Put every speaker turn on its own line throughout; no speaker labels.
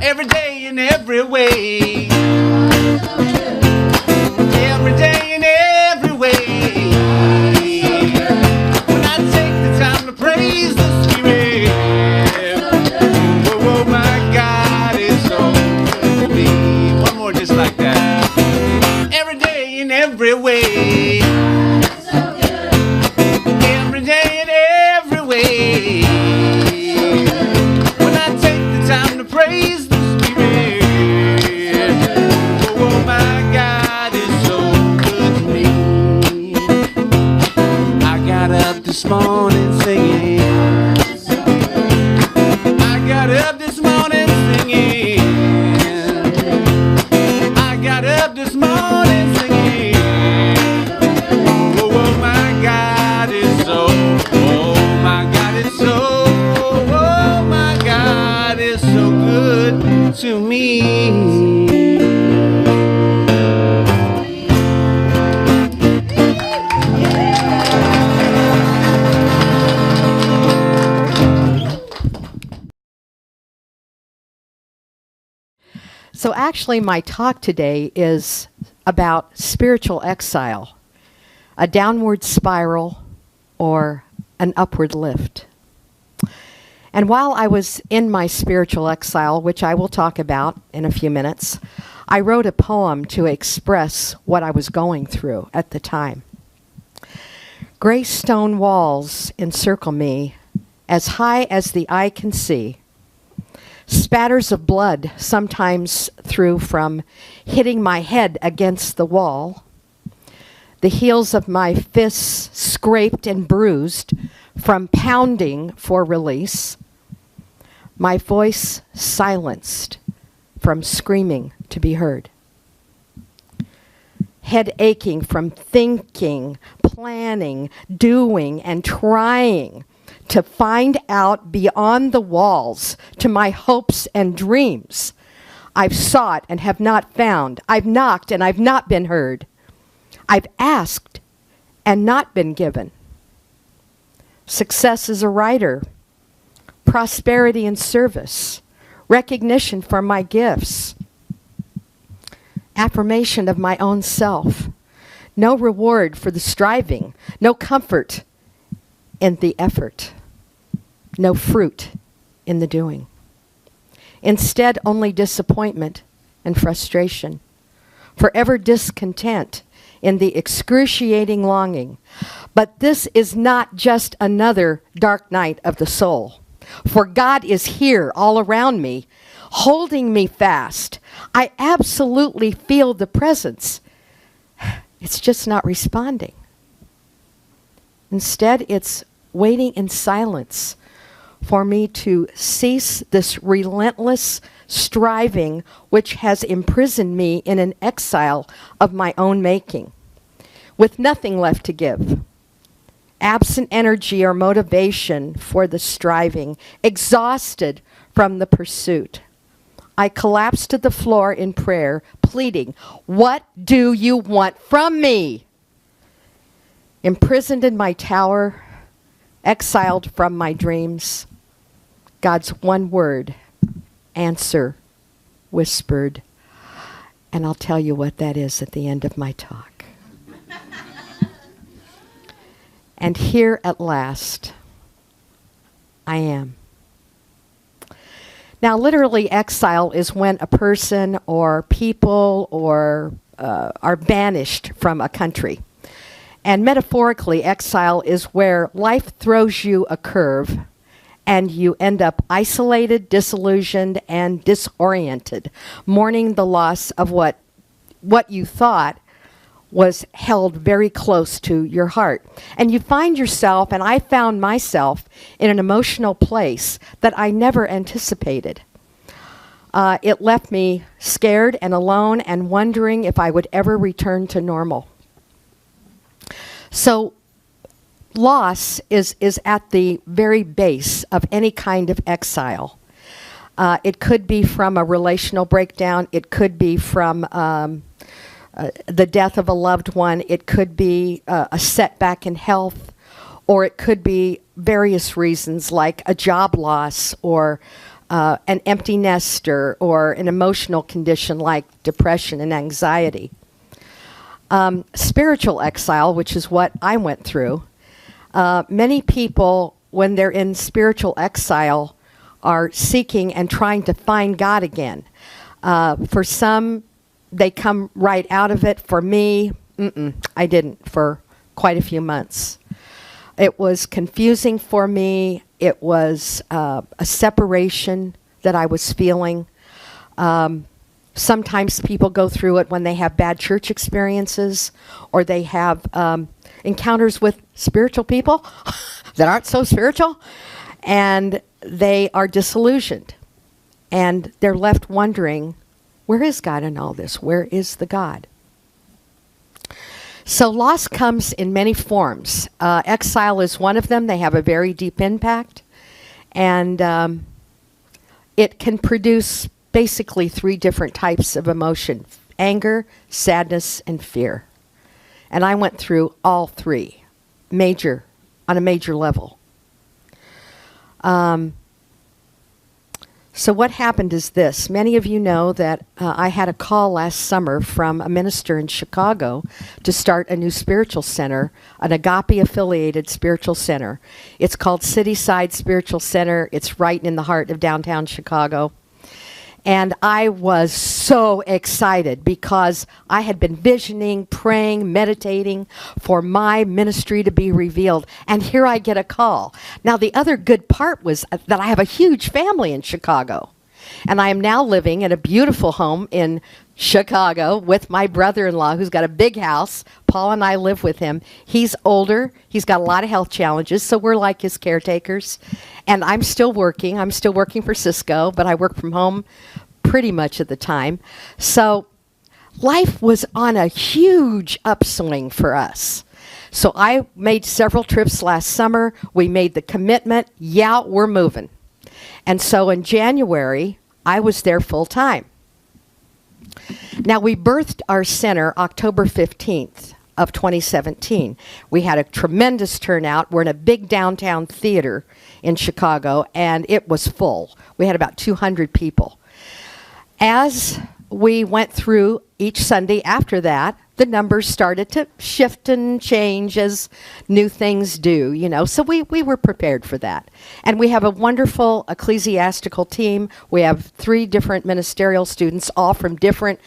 every day in every way. Every day in every way. When I take the time to praise the Spirit, oh my God, it's so good to me. One more just like that. Every day in every way. Every day in every way. When I take the time to praise the Spirit, oh my God, it's so good to me. I got up this morning singing. I got up this morning singing. I got up this morning singing. Oh my God, it's so. Oh my God, it's so. Oh my God, it's so good to me.
So actually, my talk today is about spiritual exile, a downward spiral or an upward lift. And while I was in my spiritual exile, which I will talk about in a few minutes, I wrote a poem to express what I was going through at the time. Gray stone walls encircle me as high as the eye can see. Spatters of blood sometimes through from hitting my head against the wall. The heels of my fists scraped and bruised from pounding for release. My voice silenced from screaming to be heard. Head aching from thinking, planning, doing, and trying to find out beyond the walls to my hopes and dreams. I've sought and have not found. I've knocked and I've not been heard. I've asked and not been given. Success as a writer, prosperity and service, recognition for my gifts, affirmation of my own self, no reward for the striving, no comfort in the effort, no fruit in the doing. Instead, only disappointment and frustration, forever discontent in the excruciating longing. But this is not just another dark night of the soul, for God is here all around me, holding me fast. I absolutely feel the presence. It's just not responding. Instead, it's waiting in silence for me to cease this relentless striving which has imprisoned me in an exile of my own making, with nothing left to give. Absent energy or motivation for the striving, exhausted from the pursuit. I collapsed to the floor in prayer, pleading, "What do you want from me?" Imprisoned in my tower, exiled from my dreams, God's one word, answer, whispered. And I'll tell you what that is at the end of my talk. And here at last, I am. Now, literally, exile is when a person or people or are banished from a country. And metaphorically, exile is where life throws you a curve and you end up isolated, disillusioned, and disoriented, mourning the loss of what you thought was held very close to your heart. And you find yourself, and I found myself, in an emotional place that I never anticipated. It left me scared and alone and wondering if I would ever return to normal. So loss is at the very base of any kind of exile. It could be from a relational breakdown. It could be from the death of a loved one. It could be a setback in health, or it could be various reasons like a job loss or an empty nester, or an emotional condition like depression and anxiety. Spiritual exile, which is what I went through. Many people, when they're in spiritual exile, are seeking and trying to find God again. For some, they come right out of it. For me, I didn't for quite a few months. It was confusing for me. It was a separation that I was feeling. Sometimes people go through it when they have bad church experiences, or they have encounters with spiritual people that aren't so spiritual, and they are disillusioned. And they're left wondering, where is God in all this? Where is the God? So loss comes in many forms. Exile is one of them. They have a very deep impact. And it can produce basically 3 different types of emotion: anger, sadness, and fear. And I went through all 3, on a major level. So what happened is this. Many of you know that I had a call last summer from a minister in Chicago to start a new spiritual center, an agape-affiliated spiritual center. It's called Cityside Spiritual Center. It's right in the heart of downtown Chicago. And I was so excited because I had been visioning, praying, meditating for my ministry to be revealed. And here I get a call. Now, the other good part was that I have a huge family in Chicago. And I am now living in a beautiful home in Chicago with my brother-in-law, who's got a big house. Paul and I live with him. He's older. He's got a lot of health challenges, so we're like his caretakers. And I'm still working. I'm still working for Cisco, but I work from home pretty much at the time. So life was on a huge upswing for us. So I made several trips last summer. We made the commitment. Yeah, we're moving. And so in January, I was there full time. Now, we birthed our center October 15th of 2017. We had a tremendous turnout. We're in a big downtown theater in Chicago, and it was full. We had about 200 people. As we went through each Sunday after that, the numbers started to shift and change as new things do, you know. So we were prepared for that. And we have a wonderful ecclesiastical team. We have 3 different ministerial students, all from different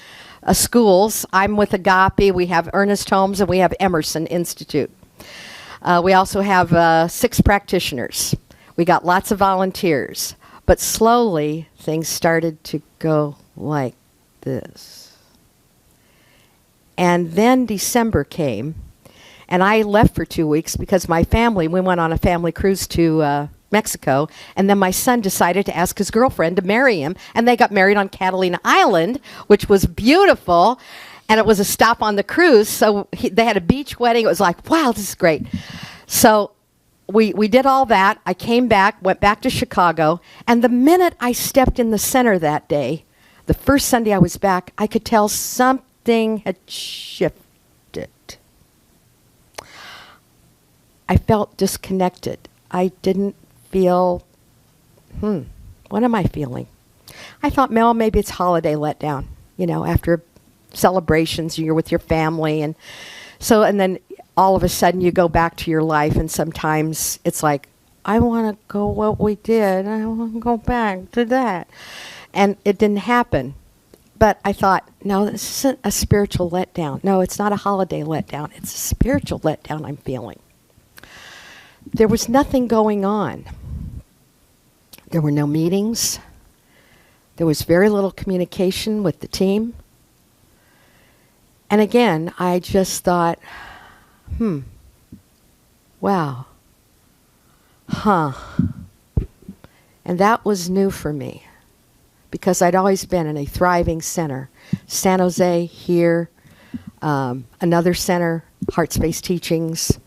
schools. I'm with Agape. We have Ernest Holmes, and we have Emerson Institute. We also have 6 practitioners. We got lots of volunteers. But slowly, things started to go like this. And then December came, and I left for 2 weeks because my family, we went on a family cruise to Mexico, and then my son decided to ask his girlfriend to marry him, and they got married on Catalina Island, which was beautiful, and it was a stop on the cruise, so they had a beach wedding. It was like, wow, this is great. So we did all that. I came back, went back to Chicago, and the minute I stepped in the center that day, the first Sunday I was back, I could tell something had shifted. I felt disconnected. I didn't feel, what am I feeling? I thought, Mel, maybe it's holiday letdown, you know, after celebrations, you're with your family. And then all of a sudden you go back to your life, and sometimes it's like, I want to go what we did. I want to go back to that. And it didn't happen. But I thought, no, this isn't a spiritual letdown. No, it's not a holiday letdown. It's a spiritual letdown I'm feeling. There was nothing going on. There were no meetings. There was very little communication with the team. And again, I just thought, wow, And that was new for me because I'd always been in a thriving center. San Jose, here, another center, Heart Space Teachings.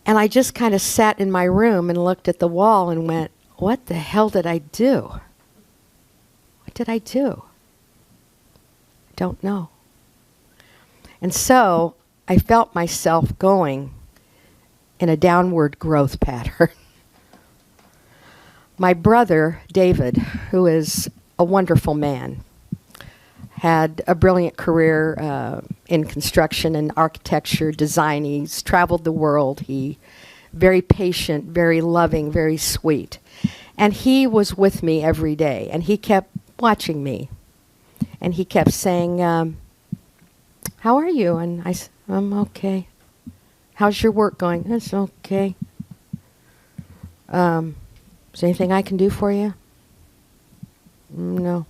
And I just kind of sat in my room and looked at the wall and went, what the hell did I do? What did I do? I don't know. And so I felt myself going in a downward growth pattern. my brother, David, who is a wonderful man, had a brilliant career in construction and architecture, design. He's traveled the world. He very patient, very loving, very sweet. And he was with me every day, and he kept watching me. And he kept saying, how are you? And I said, I'm okay. How's your work going? It's okay. Is there anything I can do for you? No.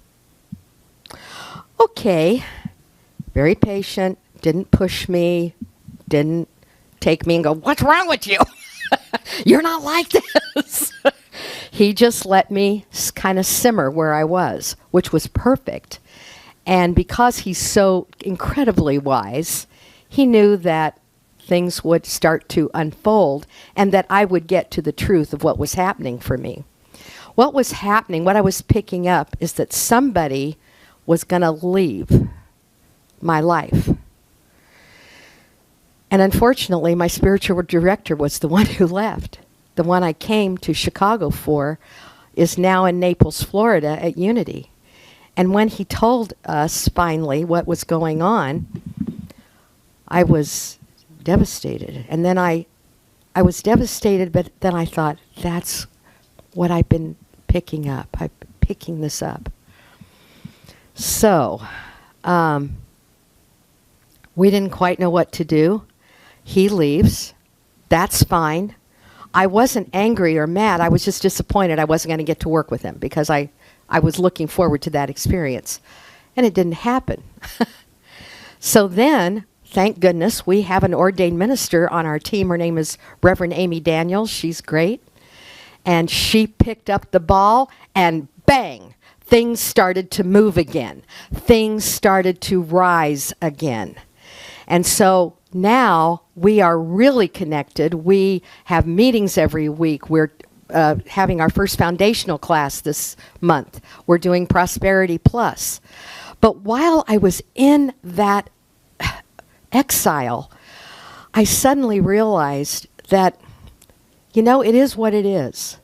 Okay. Very patient. Didn't push me. Didn't take me and go, what's wrong with you? You're not like this. He just let me kind of simmer where I was, which was perfect. And because he's so incredibly wise, he knew that things would start to unfold and that I would get to the truth of what was happening for me. What was happening, what I was picking up, is that somebody was going to leave my life. And unfortunately, my spiritual director was the one who left. The one I came to Chicago for is now in Naples, Florida at Unity. And when he told us finally what was going on, I was devastated. And then I was devastated, but then I thought, that's what I've been picking up. I'm picking this up. So, we didn't quite know what to do. He leaves. That's fine. I wasn't angry or mad. I was just disappointed I wasn't going to get to work with him because I was looking forward to that experience. And it didn't happen. So then, thank goodness, we have an ordained minister on our team. Her name is Reverend Amy Daniels. She's great. And she picked up the ball and bang, things started to move again. Things started to rise again. And so now we are really connected. We have meetings every week. We're having our first foundational class this month. We're doing Prosperity Plus. But while I was in that exile, I suddenly realized that, you know, it is what it is.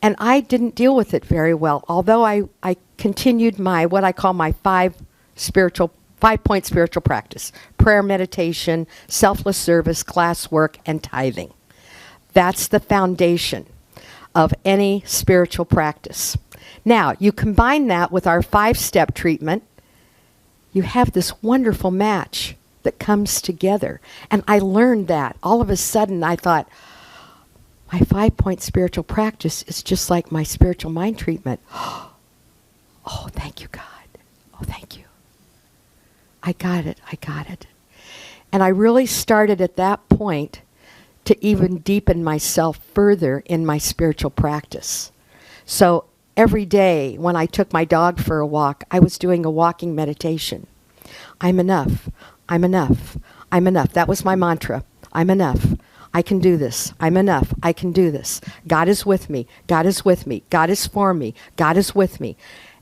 And I didn't deal with it very well, although I continued my, what I call my five-point spiritual practice: prayer, meditation, selfless service, classwork, and tithing. That's the foundation of any spiritual practice. Now, you combine that with our 5-step treatment, you have this wonderful match that comes together. And I learned that. All of a sudden, I thought, my 5-point spiritual practice is just like my spiritual mind treatment. Oh, thank you, God. Oh, thank you. I got it. I got it. And I really started at that point to even deepen myself further in my spiritual practice. So every day when I took my dog for a walk, I was doing a walking meditation. I'm enough. I'm enough. I'm enough. That was my mantra. I'm enough. I can do this. I'm enough. I can do this. God is with me. God is with me. God is for me. God is with me.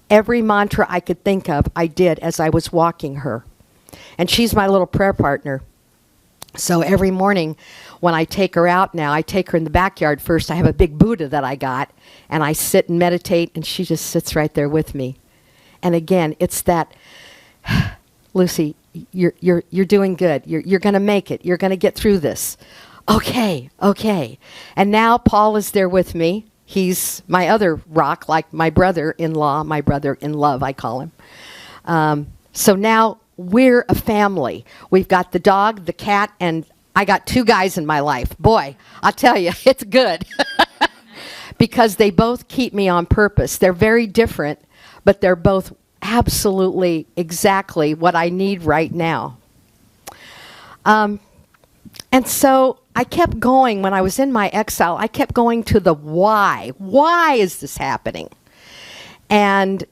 Every mantra I could think of, I did as I was walking her. And she's my little prayer partner. So every morning when I take her out now, I take her in the backyard first. I have a big Buddha that I got, and I sit and meditate, and she just sits right there with me. And again, it's that, Lucy, you're doing good. You're going to make it. You're going to get through this. Okay, okay. And now Paul is there with me. He's my other rock, like my brother-in-law, my brother-in-love, I call him. So now we're a family. We've got the dog, the cat, and I got 2 guys in my life. Boy, I'll tell you, it's good. Because they both keep me on purpose. They're very different, but they're both absolutely exactly what I need right now. And so I kept going. When I was in my exile, I kept going to the why. Why is this happening? And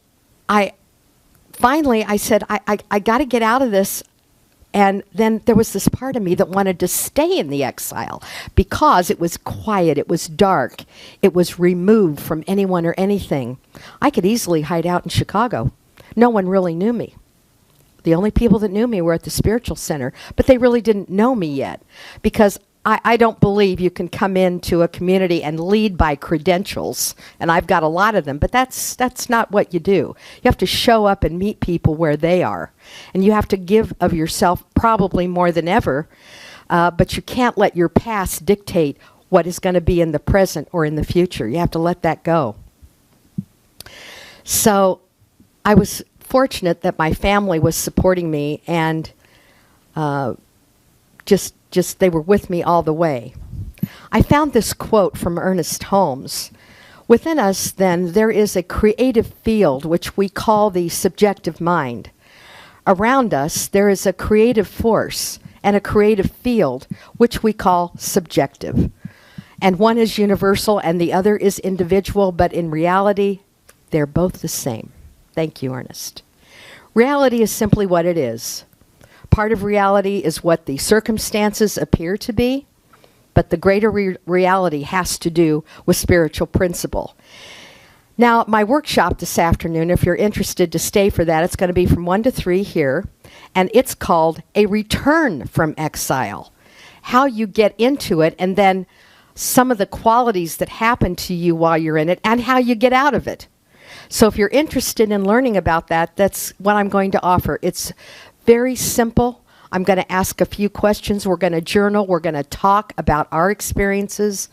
finally I said, I got to get out of this. And then there was this part of me that wanted to stay in the exile because it was quiet, it was dark, it was removed from anyone or anything. I could easily hide out in Chicago. No one really knew me. The only people that knew me were at the spiritual center, but they really didn't know me yet because I don't believe you can come into a community and lead by credentials, and I've got a lot of them, but that's not what you do. You have to show up and meet people where they are, and you have to give of yourself probably more than ever, but you can't let your past dictate what is going to be in the present or in the future. You have to let that go. So I was fortunate that my family was supporting me, and just they were with me all the way. I found this quote from Ernest Holmes. Within us, then, there is a creative field which we call the subjective mind. Around us, there is a creative force and a creative field which we call subjective. And one is universal and the other is individual, but in reality, they're both the same. Thank you, Ernest. Reality is simply what it is. Part of reality is what the circumstances appear to be, but the greater reality has to do with spiritual principle. Now, my workshop this afternoon, if you're interested to stay for that, it's going to be from 1 to 3 here, and it's called A Return from Exile. How you get into it, and then some of the qualities that happen to you while you're in it, and how you get out of it. So if you're interested in learning about that, that's what I'm going to offer. It's very simple. I'm going to ask a few questions. We're going to journal. We're going to talk about our experiences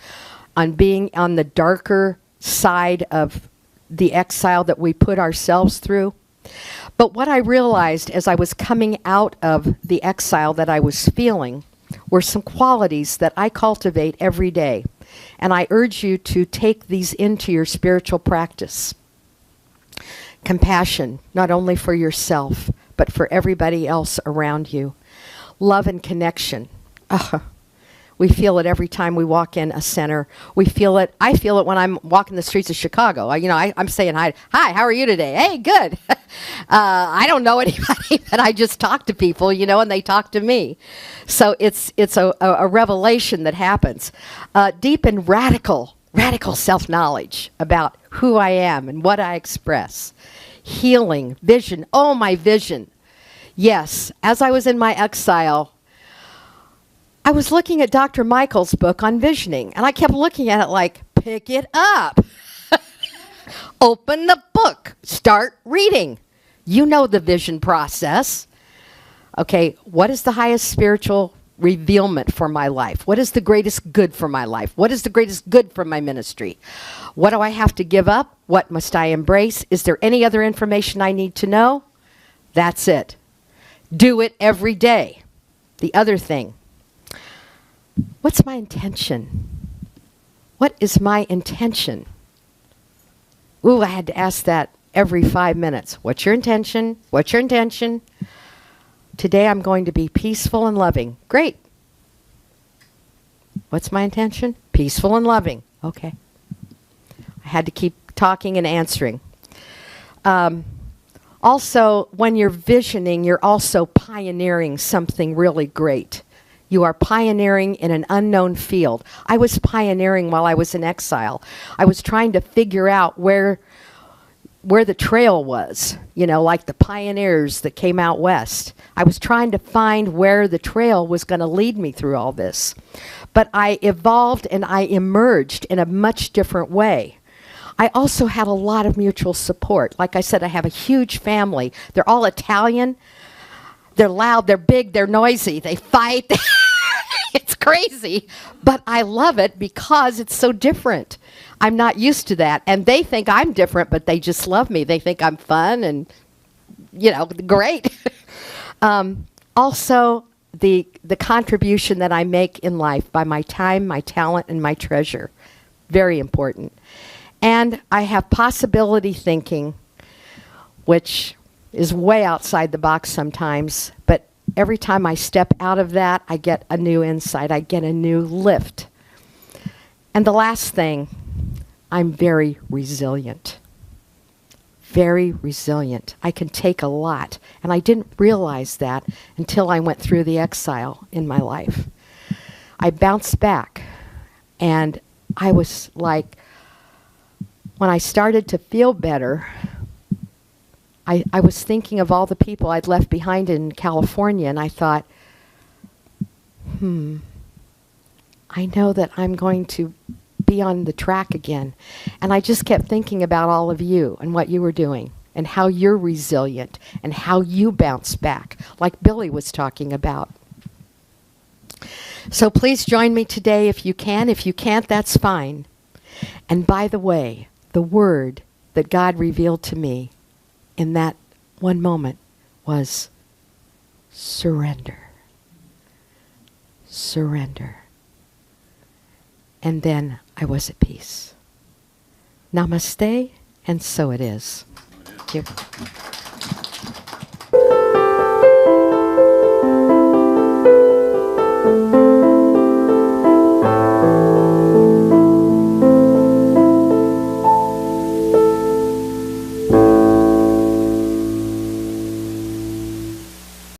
on being on the darker side of the exile that we put ourselves through. But what I realized as I was coming out of the exile that I was feeling were some qualities that I cultivate every day. And I urge you to take these into your spiritual practice. Compassion, not only for yourself, but for everybody else around you. Love and connection. We feel it every time we walk in a center. We feel it. I feel it when I'm walking the streets of Chicago. I'm saying hi. Hi, how are you today? Hey, good. I don't know anybody, but I just talk to people, and they talk to me. So it's a revelation that happens. Deep and radical self-knowledge about who I am and what I express. Healing, vision. Oh, my vision. Yes, as I was in my exile, I was looking at Dr. Michael's book on visioning, and I kept looking at it like, pick it up. Open the book. Start reading. You know the vision process. Okay, what is the highest spiritual revealment for my life? What is the greatest good for my life? What is the greatest good for my ministry? What do I have to give up? What must I embrace? Is there any other information I need to know? That's it. Do it every day. The other thing, what's my intention? What is my intention? Ooh, I had to ask that every 5 minutes. What's your intention? What's your intention? Today I'm going to be peaceful and loving. Great. What's my intention? Peaceful and loving. Okay. I had to keep talking and answering. Also, when you're visioning, you're also pioneering something really great. You are pioneering in an unknown field. I was pioneering while I was in exile. I was trying to figure out where the trail was, like the pioneers that came out west. I was trying to find where the trail was going to lead me through all this. But I evolved and I emerged in a much different way. I also had a lot of mutual support. Like I said, I have a huge family. They're all Italian. They're loud, they're big, they're noisy, they fight. It's crazy, but I love it because it's so different. I'm not used to that, and they think I'm different, but they just love me. They think I'm fun and, great. Also, the contribution that I make in life by my time, my talent, and my treasure. Very important. And I have possibility thinking, which is way outside the box sometimes, but every time I step out of that, I get a new insight. I get a new lift. And the last thing, I'm very resilient. Very resilient. I can take a lot. And I didn't realize that until I went through the exile in my life. I bounced back. And I was like, when I started to feel better, I was thinking of all the people I'd left behind in California, and I thought, I know that I'm going to be on the track again. And I just kept thinking about all of you and what you were doing and how you're resilient and how you bounce back, like Billy was talking about. So please join me today if you can. If you can't, that's fine. And by the way, the word that God revealed to me in that one moment was surrender. Surrender. And then I was at peace. Namaste, and so it is. Thank you.